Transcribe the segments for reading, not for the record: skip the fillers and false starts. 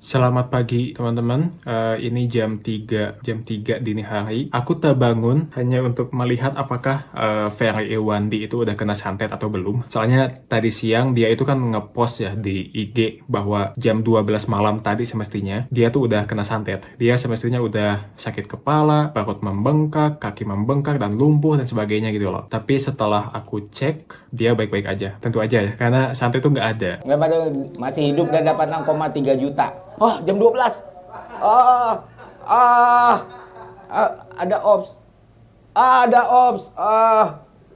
Selamat pagi teman-teman. Ini jam 3 dini hari. Aku terbangun hanya untuk melihat apakah Ferry Iwandi itu udah kena santet atau belum. Soalnya tadi siang dia itu kan ngepost ya di IG bahwa jam 12 malam tadi semestinya dia tuh udah kena santet. Dia semestinya udah sakit kepala, perut membengkak, kaki membengkak dan lumpuh dan sebagainya gitu loh. Tapi setelah aku cek, dia baik-baik aja. Tentu aja ya, karena santet itu nggak ada. Nggak pada masih hidup dan dapat 6,3 juta. Oh, jam 12. Ah, ah, ada ops. Ada ops.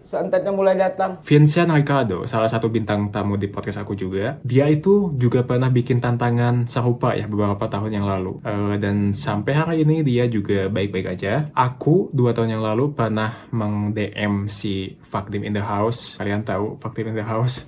Santetnya mulai datang. Vincent Ricardo, salah satu bintang tamu di podcast aku juga, dia itu juga pernah bikin tantangan serupa ya beberapa tahun yang lalu. Dan sampai hari ini dia juga baik-baik aja. Aku 2 tahun yang lalu pernah meng-DM si Fakdim in the House. Kalian tahu Fakdim in the House?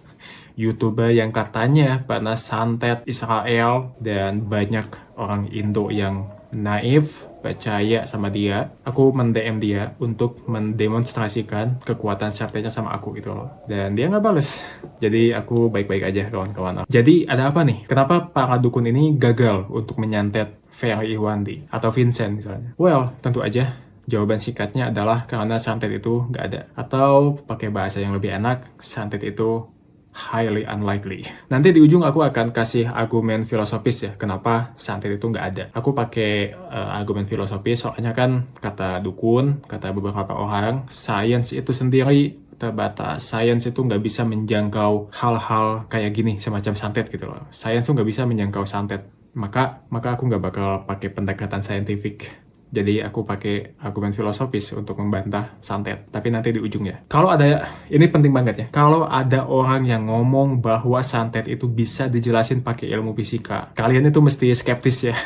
YouTuber yang katanya pernah santet Israel dan banyak orang Indo yang naif percaya sama dia. Aku mend-DM dia untuk mendemonstrasikan kekuatan santetnya sama aku gitu loh. Dan dia nggak bales. Jadi aku baik-baik aja kawan-kawan. Jadi ada apa nih? Kenapa para dukun ini gagal untuk menyantet Ferry Iwandi atau Vincent misalnya? Well, tentu aja jawaban singkatnya adalah karena santet itu nggak ada. Atau pakai bahasa yang lebih enak, santet itu highly unlikely. Nanti di ujung aku akan kasih argumen filosofis ya, kenapa santet itu nggak ada. Aku pakai argumen filosofis soalnya kan kata dukun, kata beberapa orang, sains itu sendiri terbatas. Sains itu nggak bisa menjangkau hal-hal kayak gini, semacam santet gitu loh. Sains tuh nggak bisa menjangkau santet. Maka aku nggak bakal pakai pendekatan saintifik. Jadi aku pakai argumen filosofis untuk membantah santet. Tapi nanti di ujung ya. Kalau ada, ini penting banget ya. Kalau ada orang yang ngomong bahwa santet itu bisa dijelasin pakai ilmu fisika, kalian itu mesti skeptis ya.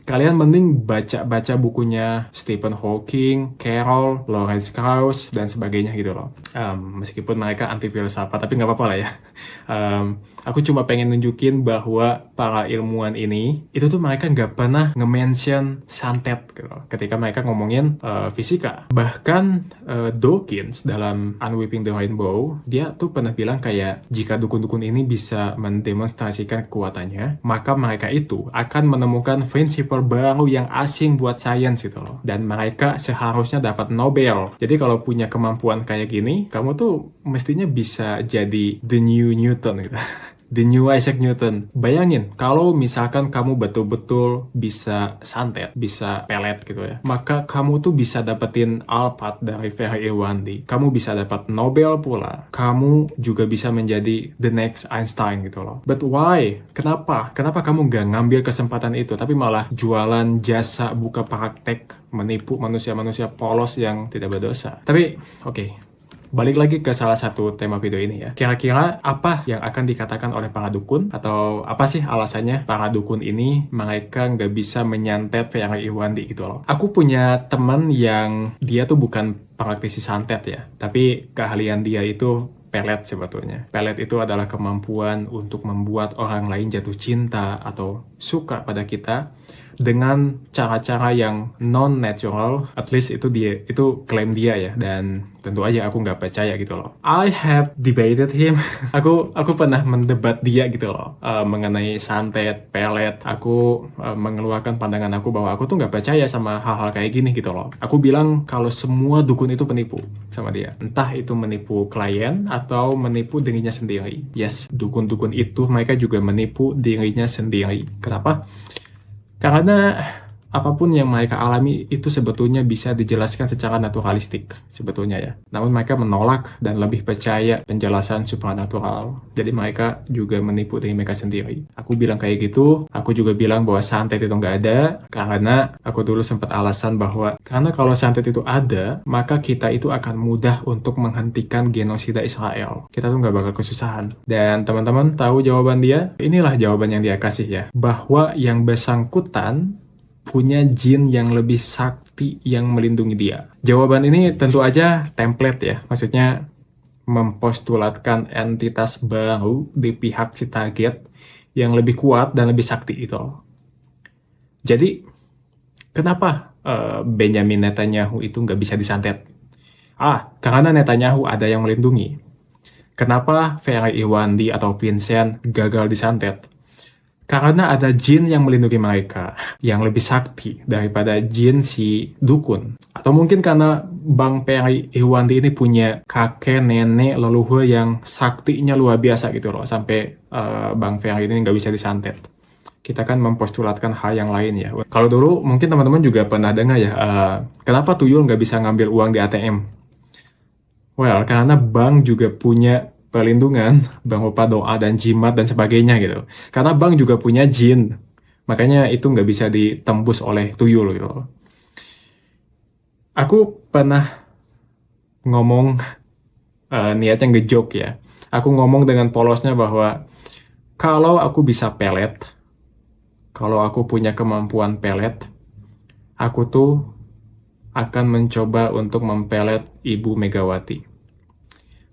Kalian mending baca-baca bukunya Stephen Hawking, Carroll, Lawrence Krauss, dan sebagainya gitu loh. Meskipun mereka anti filsafat, tapi nggak apa-apa lah ya. Aku cuma pengen nunjukin bahwa para ilmuwan ini, itu tuh mereka nggak pernah nge-mention santet gitu loh, ketika mereka ngomongin fisika. Bahkan Dawkins dalam Unwrapping the Rainbow, dia tuh pernah bilang kayak, jika dukun-dukun ini bisa mendemonstrasikan kekuatannya, maka mereka itu akan menemukan prinsip baru yang asing buat sains gitu loh. Dan mereka seharusnya dapat Nobel. Jadi kalau punya kemampuan kayak gini, kamu tuh mestinya bisa jadi the new Newton gitu. The new Isaac Newton. Bayangin, kalau misalkan kamu betul-betul bisa santet, bisa pelet gitu ya, maka kamu tuh bisa dapetin Alphard dari Ferry Iwandi. Kamu bisa dapat Nobel pula. Kamu juga bisa menjadi the next Einstein gitu loh. But why? Kenapa? Kenapa kamu gak ngambil kesempatan itu, tapi malah jualan jasa buka praktek, menipu manusia-manusia polos yang tidak berdosa? Tapi, oke. Balik lagi ke salah satu tema video ini ya. Kira-kira apa yang akan dikatakan oleh para dukun? Atau apa sih alasannya para dukun ini mereka nggak bisa menyantet Ferry Iwandi gitu loh. Aku punya teman yang dia tuh bukan praktisi santet ya. Tapi keahlian dia itu pelet sebetulnya. Pelet itu adalah kemampuan untuk membuat orang lain jatuh cinta atau suka pada kita dengan cara-cara yang non-natural. At least itu klaim dia ya, dan tentu aja aku nggak percaya gitu loh. I have debated him. aku pernah mendebat dia gitu loh, mengenai santet, pelet. Aku mengeluarkan pandangan aku bahwa aku tuh nggak percaya sama hal-hal kayak gini gitu loh. Aku bilang kalau semua dukun itu penipu sama dia. Entah itu menipu klien atau menipu dirinya sendiri. Yes, dukun-dukun itu mereka juga menipu dirinya sendiri. Kenapa? Karena apapun yang mereka alami itu sebetulnya bisa dijelaskan secara naturalistik sebetulnya ya. Namun mereka menolak dan lebih percaya penjelasan supranatural. Jadi mereka juga menipu diri mereka sendiri. Aku bilang kayak gitu, aku juga bilang bahwa santet itu nggak ada, karena aku dulu sempat alasan bahwa karena kalau santet itu ada, maka kita itu akan mudah untuk menghentikan genosida Israel. Kita tuh nggak bakal kesusahan. Dan teman-teman tahu jawaban dia? Inilah jawaban yang dia kasih ya. Bahwa yang bersangkutan punya jin yang lebih sakti yang melindungi dia. Jawaban ini tentu aja template ya, maksudnya mempostulatkan entitas baru di pihak si target yang lebih kuat dan lebih sakti itu. Jadi, kenapa Benjamin Netanyahu itu nggak bisa disantet? Karena Netanyahu ada yang melindungi. Kenapa Ferry Iwandi atau Vincent gagal disantet? Karena ada jin yang melindungi mereka, yang lebih sakti daripada jin si dukun. Atau mungkin karena Bang Peri Irwandi ini punya kakek, nenek, leluhur yang saktinya luar biasa gitu loh. Sampai Bang Peri ini nggak bisa disantet. Kita kan mempostulatkan hal yang lain ya. Kalau dulu mungkin teman-teman juga pernah dengar ya, kenapa tuyul nggak bisa ngambil uang di ATM? Well, karena bank juga punya perlindungan, berupa doa dan jimat dan sebagainya gitu. Karena bank juga punya jin, makanya itu nggak bisa ditembus oleh tuyul gitu. Aku pernah ngomong niatnya ngejok ya. Aku ngomong dengan polosnya bahwa kalau aku bisa pelet, kalau aku punya kemampuan pelet, aku tuh akan mencoba untuk mempelet Ibu Megawati.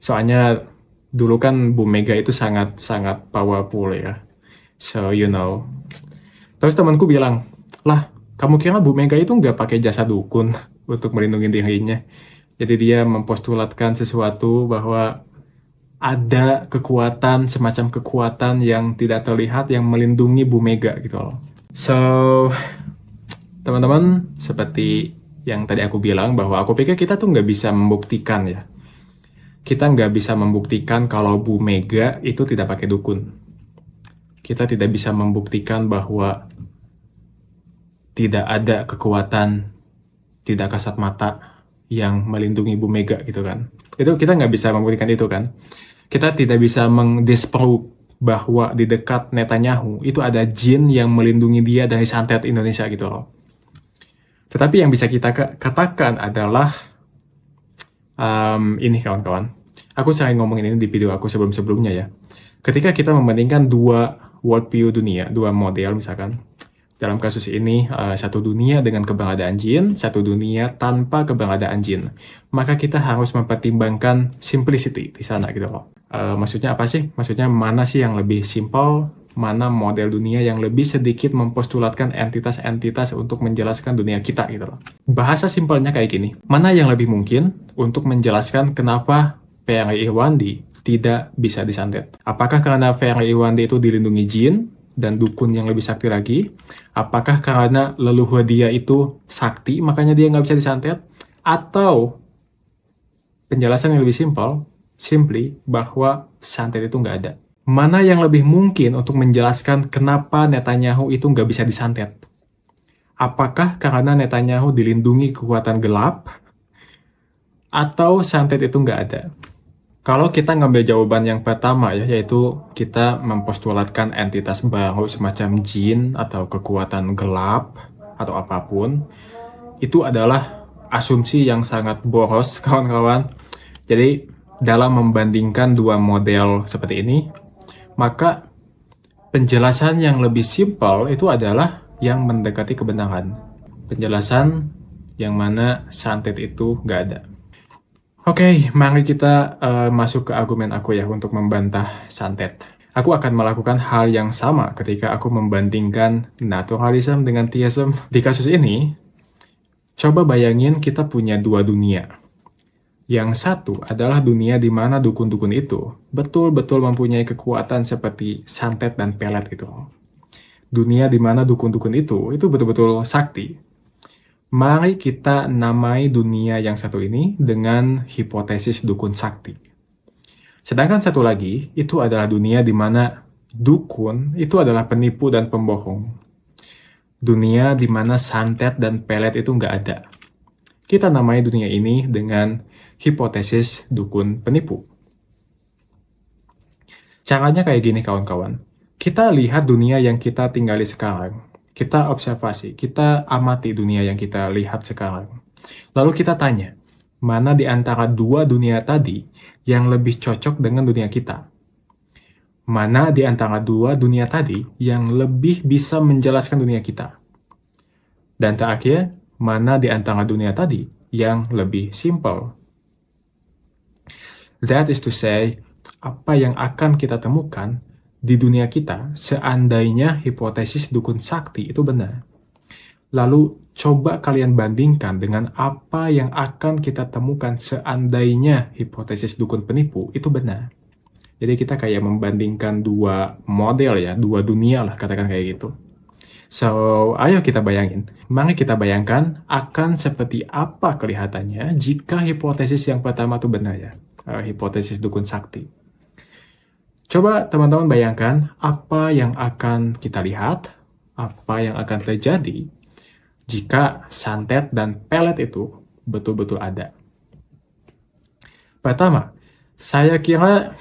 Soalnya dulu kan Bu Mega itu sangat powerful ya. So, you know. Terus temanku bilang, lah, kamu kira Bu Mega itu nggak pakai jasa dukun untuk melindungi dirinya? Jadi dia mempostulatkan sesuatu bahwa ada kekuatan, semacam kekuatan yang tidak terlihat yang melindungi Bu Mega gitu loh. So, teman-teman, seperti yang tadi aku bilang bahwa aku pikir kita tuh nggak bisa membuktikan ya. Kita nggak bisa membuktikan kalau Bu Mega itu tidak pakai dukun. Kita tidak bisa membuktikan bahwa tidak ada kekuatan, tidak kasat mata yang melindungi Bu Mega gitu kan. Itu kita nggak bisa membuktikan itu kan. Kita tidak bisa mendisprove bahwa di dekat Netanyahu itu ada jin yang melindungi dia dari santet Indonesia gitu loh. Tetapi yang bisa kita katakan adalah ini kawan-kawan, aku sering ngomongin ini di video aku sebelum-sebelumnya ya. Ketika kita membandingkan dua worldview dunia, dua model misalkan, dalam kasus ini satu dunia dengan keberadaan jin, satu dunia tanpa keberadaan jin, maka kita harus mempertimbangkan simplicity di sana gitu loh. Maksudnya apa sih? Maksudnya mana sih yang lebih simple, mana model dunia yang lebih sedikit mempostulatkan entitas-entitas untuk menjelaskan dunia kita gitu loh. Bahasa simpelnya kayak gini, mana yang lebih mungkin untuk menjelaskan kenapa Peri Irwandi tidak bisa disantet? Apakah karena Peri Irwandi itu dilindungi jin dan dukun yang lebih sakti lagi? Apakah karena leluhur dia itu sakti makanya dia nggak bisa disantet? Atau penjelasan yang lebih simply bahwa santet itu nggak ada? Mana yang lebih mungkin untuk menjelaskan kenapa Netanyahu itu nggak bisa disantet? Apakah karena Netanyahu dilindungi kekuatan gelap? Atau santet itu nggak ada? Kalau kita ngambil jawaban yang pertama ya, yaitu kita mempostulatkan entitas baru semacam jin atau kekuatan gelap atau apapun, itu adalah asumsi yang sangat boros kawan-kawan. Jadi dalam membandingkan dua model seperti ini, maka penjelasan yang lebih simpel itu adalah yang mendekati kebenaran. Penjelasan yang mana santet itu nggak ada. Oke, mari kita masuk ke argumen aku ya untuk membantah santet. Aku akan melakukan hal yang sama ketika aku membandingkan naturalism dengan theism. Di kasus ini, coba bayangin kita punya dua dunia. Yang satu adalah dunia di mana dukun-dukun itu betul-betul mempunyai kekuatan seperti santet dan pelet gitu. Dunia di mana dukun-dukun itu betul-betul sakti. Mari kita namai dunia yang satu ini dengan hipotesis dukun sakti. Sedangkan satu lagi, itu adalah dunia di mana dukun itu adalah penipu dan pembohong. Dunia di mana santet dan pelet itu nggak ada. Kita namai dunia ini dengan hipotesis dukun penipu. Caranya kayak gini kawan-kawan. Kita lihat dunia yang kita tinggali sekarang. Kita observasi, kita amati dunia yang kita lihat sekarang. Lalu kita tanya, mana di antara dua dunia tadi yang lebih cocok dengan dunia kita? Mana di antara dua dunia tadi yang lebih bisa menjelaskan dunia kita? Dan terakhir, mana di antara dunia tadi yang lebih simple? That is to say, apa yang akan kita temukan di dunia kita seandainya hipotesis dukun sakti itu benar. Lalu coba kalian bandingkan dengan apa yang akan kita temukan seandainya hipotesis dukun penipu itu benar. Jadi kita kayak membandingkan dua model ya, dua dunia lah katakan kayak gitu. So, ayo kita bayangin. Mari kita bayangkan akan seperti apa kelihatannya jika hipotesis yang pertama itu benar ya. Hipotesis dukun sakti. Coba teman-teman bayangkan apa yang akan kita lihat, apa yang akan terjadi jika santet dan pelet itu betul-betul ada. Pertama, saya kira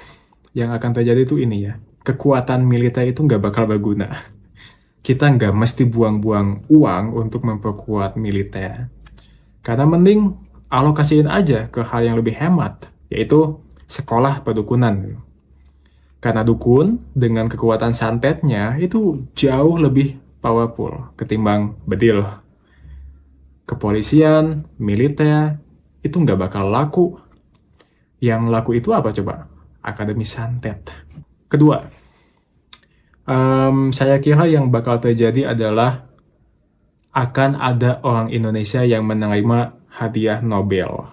yang akan terjadi itu ini ya. Kekuatan militer itu nggak bakal berguna. Kita nggak mesti buang-buang uang untuk memperkuat militer. Karena mending alokasiin aja ke hal yang lebih hemat, yaitu sekolah perdukunan. Karena dukun dengan kekuatan santetnya itu jauh lebih powerful ketimbang bedil. Kepolisian, militer, itu nggak bakal laku. Yang laku itu apa coba? Akademi santet. Kedua, saya kira yang bakal terjadi adalah akan ada orang Indonesia yang menerima hadiah Nobel.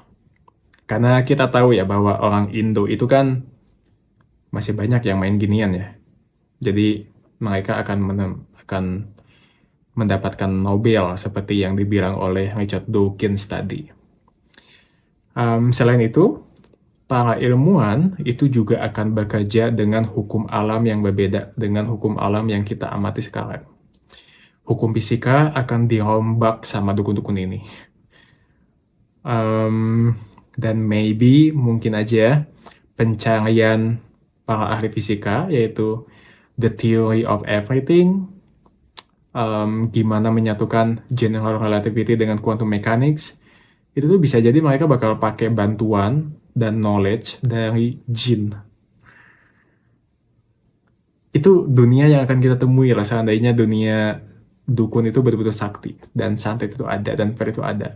Karena kita tahu ya bahwa orang Indo itu kan masih banyak yang main ginian ya. Jadi mereka akan mendapatkan Nobel seperti yang dibilang oleh Richard Dawkins tadi. Selain itu, para ilmuwan itu juga akan bekerja dengan hukum alam yang berbeda dengan hukum alam yang kita amati sekarang. Hukum fisika akan dirombak sama dukun-dukun ini. Dan maybe mungkin aja pencarian para ahli fisika, yaitu the theory of everything, gimana menyatukan general relativity dengan quantum mechanics, itu tuh bisa jadi mereka bakal pakai bantuan dan knowledge dari jin. Itu dunia yang akan kita temui lah seandainya dunia dukun itu betul-betul sakti dan santet itu ada dan per itu ada.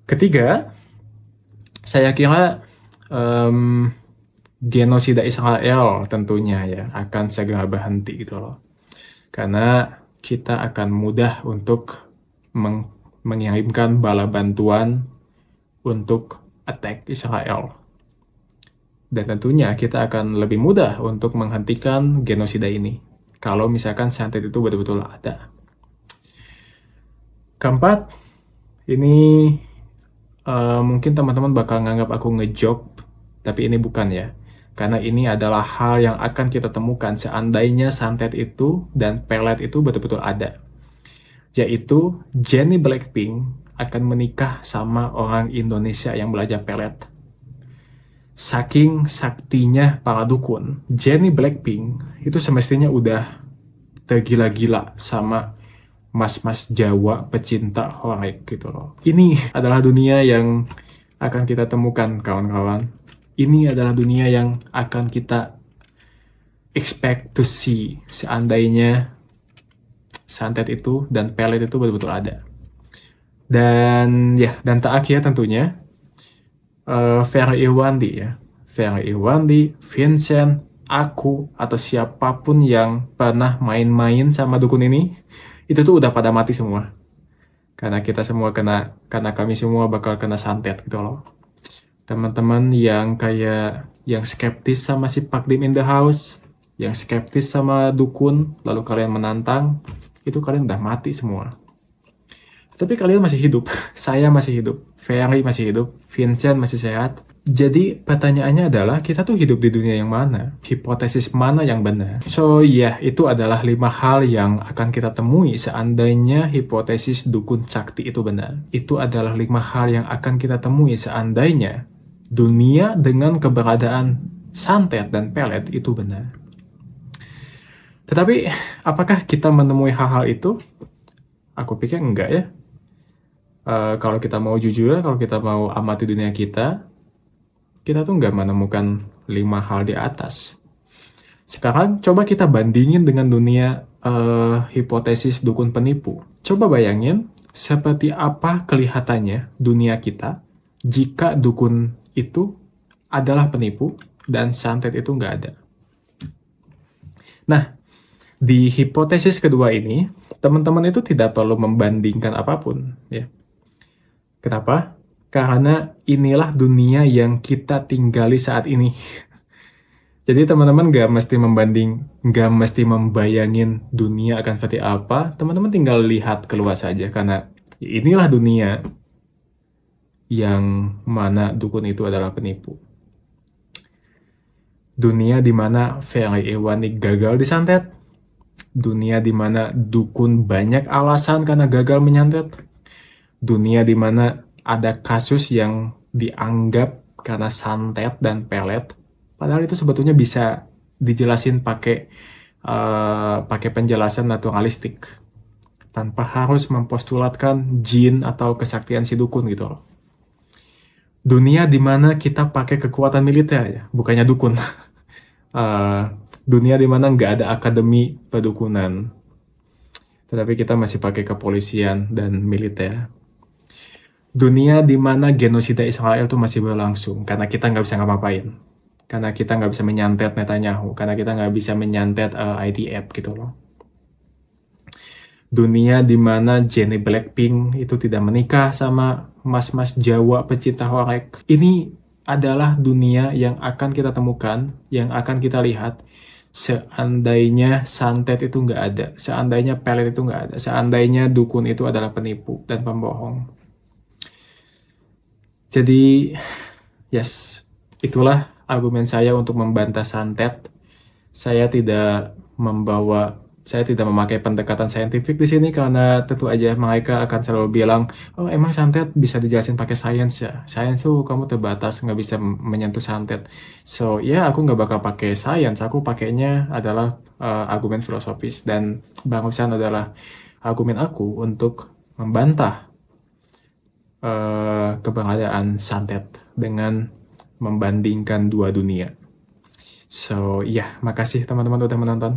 Ketiga, saya kira genosida Israel tentunya ya akan segera berhenti gitu loh. Karena kita akan mudah untuk mengirimkan bala bantuan untuk attack Israel. Dan tentunya kita akan lebih mudah untuk menghentikan genosida ini kalau misalkan santet itu betul-betul ada. Keempat, ini mungkin teman-teman bakal nganggap aku ngejok, tapi ini bukan ya. Karena ini adalah hal yang akan kita temukan seandainya santet itu dan pelet itu betul-betul ada. Yaitu Jennie Blackpink akan menikah sama orang Indonesia yang belajar pelet. Saking saktinya para dukun, Jennie Blackpink itu semestinya udah tergila-gila sama mas-mas Jawa pecinta horek gitu loh. Ini adalah dunia yang akan kita temukan kawan-kawan. Ini adalah dunia yang akan kita expect to see seandainya santet itu dan pelet itu betul-betul ada. Dan terakhir tentunya Ferry Irwandi ya. Ferry Irwandi, Vincent, aku, atau siapapun yang pernah main-main sama dukun ini, itu tuh udah pada mati semua. Karena kita semua karena kami semua bakal kena santet gitu loh. Teman-teman yang skeptis sama si Pakdim in the house, yang skeptis sama dukun, lalu kalian menantang, itu kalian udah mati semua. Tapi kalian masih hidup, saya masih hidup, Ferry masih hidup, Vincent masih sehat. Jadi pertanyaannya adalah kita tuh hidup di dunia yang mana? Hipotesis mana yang benar? So itu adalah 5 hal yang akan kita temui seandainya hipotesis dukun sakti itu benar. Itu adalah 5 hal yang akan kita temui seandainya dunia dengan keberadaan santet dan pelet itu benar. Tetapi apakah kita menemui hal-hal itu? Aku pikir enggak ya. Kalau kita mau jujur, kalau kita mau amati dunia kita tuh nggak menemukan 5 hal di atas. Sekarang coba kita bandingin dengan dunia hipotesis dukun penipu. Coba bayangin seperti apa kelihatannya dunia kita jika dukun itu adalah penipu dan santet itu nggak ada. Nah, di hipotesis kedua ini, teman-teman itu tidak perlu membandingkan apapun, ya. Kenapa? Karena inilah dunia yang kita tinggali saat ini. Jadi teman-teman nggak mesti membayangin dunia akan seperti apa. Teman-teman tinggal lihat keluar saja, karena inilah dunia yang mana dukun itu adalah penipu. Dunia di mana Ferry Irwani gagal disantet. Dunia di mana dukun banyak alasan karena gagal menyantet. Dunia di mana ada kasus yang dianggap karena santet dan pelet. Padahal itu sebetulnya bisa dijelasin pakai penjelasan naturalistik. Tanpa harus mempostulatkan jin atau kesaktian si dukun gitu loh. Dunia di mana kita pakai kekuatan militer ya, bukannya dukun. Dunia di mana nggak ada akademi pedukunan, tetapi kita masih pakai kepolisian dan militer. Dunia di mana genosida Israel tuh masih berlangsung, karena kita nggak bisa ngapa-ngapain. Karena kita nggak bisa menyantet Netanyahu, karena kita nggak bisa menyantet IDF gitu loh. Dunia di mana Jennie Blackpink itu tidak menikah sama mas-mas Jawa pecinta horek. Ini adalah dunia yang akan kita temukan, yang akan kita lihat seandainya santet itu nggak ada, seandainya pelet itu nggak ada, seandainya dukun itu adalah penipu dan pembohong. Jadi, yes, itulah argumen saya untuk membantah santet. Saya tidak memakai pendekatan saintifik di sini, karena tentu aja mereka akan selalu bilang, oh emang santet bisa dijelasin pakai sains ya. Sains tuh kamu terbatas, nggak bisa menyentuh santet. So ya aku nggak bakal pakai sains, aku pakainya adalah argumen filosofis, dan barusan adalah argumen aku untuk membantah keberadaan santet dengan membandingkan dua dunia. So ya, makasih teman-teman udah menonton.